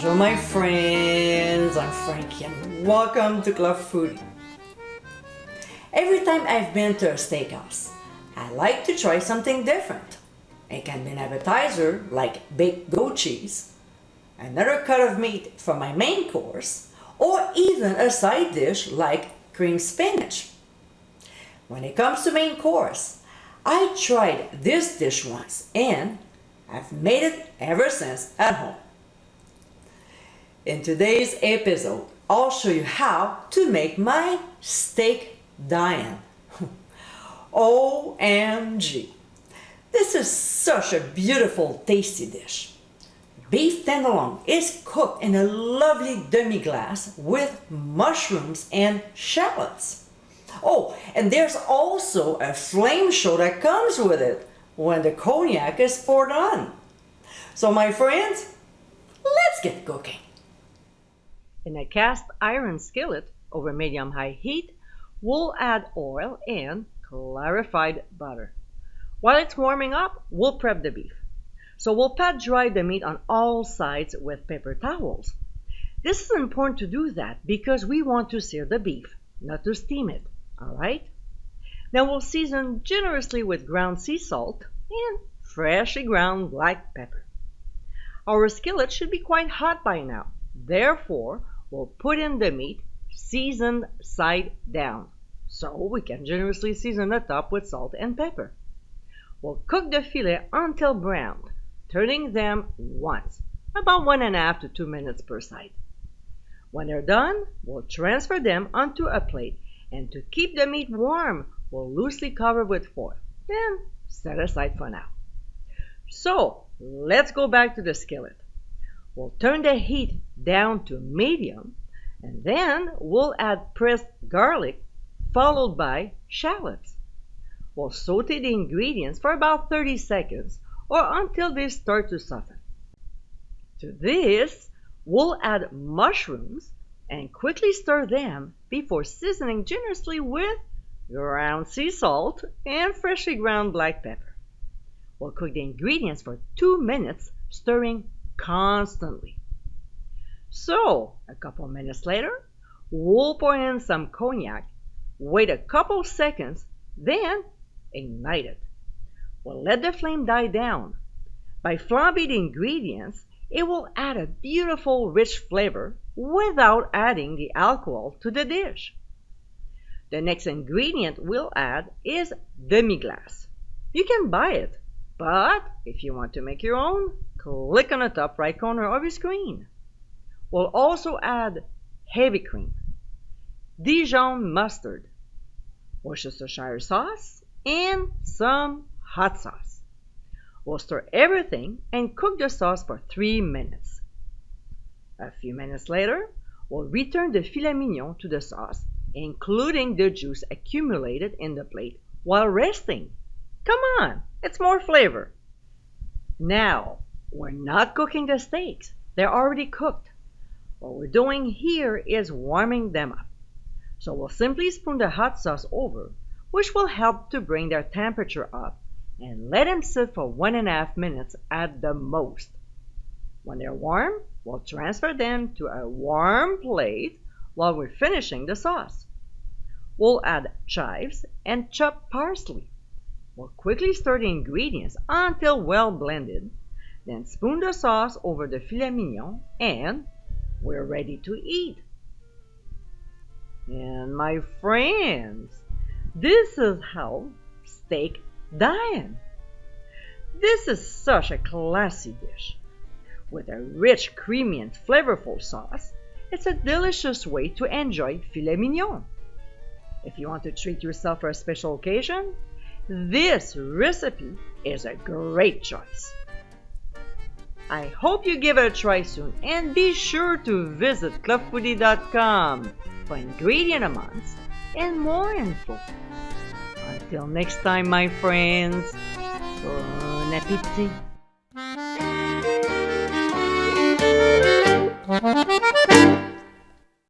Bonjour my friends, I'm Frankie and welcome to Club Foodie. Every time I've been to a steakhouse, I like to try something different. It can be an appetizer like baked goat cheese, another cut of meat for my main course, or even a side dish like cream spinach. When it comes to main course, I tried this dish once and I've made it ever since at home. In today's episode, I'll show you how to make my Steak Diane. OMG! This is such a beautiful, tasty dish. Beef tenderloin is cooked in a lovely demi-glace with mushrooms and shallots. Oh, and there's also a flame show that comes with it when the cognac is poured on. So my friends, let's get cooking. In a cast iron skillet over medium-high heat, we'll add oil and clarified butter. While it's warming up, we'll prep the beef. So we'll pat dry the meat on all sides with paper towels. This is important to do that because we want to sear the beef, not to steam it, alright? Now we'll season generously with ground sea salt and freshly ground black pepper. Our skillet should be quite hot by now. Therefore, we'll put in the meat seasoned side down, so we can generously season the top with salt and pepper. We'll cook the filet until browned, turning them once, about 1.5 to 2 minutes per side. When they're done, we'll transfer them onto a plate, and to keep the meat warm, we'll loosely cover with foil, then set aside for now. So, let's go back to the skillet. We'll turn the heat down to medium, and then we'll add pressed garlic, followed by shallots. We'll saute the ingredients for about 30 seconds, or until they start to soften. To this, we'll add mushrooms and quickly stir them before seasoning generously with ground sea salt and freshly ground black pepper. We'll cook the ingredients for 2 minutes, stirring constantly. So, a couple minutes later, we'll pour in some cognac, wait a couple seconds, then ignite it. We'll let the flame die down. By flambing the ingredients, it will add a beautiful rich flavor without adding the alcohol to the dish. The next ingredient we'll add is demi-glace. You can buy it, but if you want to make your own, click on the top right corner of your screen. We'll also add heavy cream, Dijon mustard, Worcestershire sauce, and some hot sauce. We'll stir everything and cook the sauce for 3 minutes. A few minutes later, we'll return the filet mignon to the sauce, including the juice accumulated in the plate while resting. Come on, it's more flavor. Now, we're not cooking the steaks. They're already cooked. What we're doing here is warming them up. So we'll simply spoon the hot sauce over, which will help to bring their temperature up, and let them sit for 1.5 minutes at the most. When they're warm, we'll transfer them to a warm plate while we're finishing the sauce. We'll add chives and chopped parsley. We'll quickly stir the ingredients until well blended, then spoon the sauce over the filet mignon, and we're ready to eat. And my friends, this is how Steak Diane. This is such a classy dish. With a rich, creamy, and flavorful sauce, it's a delicious way to enjoy filet mignon. If you want to treat yourself for a special occasion, this recipe is a great choice. I hope you give it a try soon, and be sure to visit clubfoodie.com for ingredient amounts and more info. Until next time, my friends, bon appétit!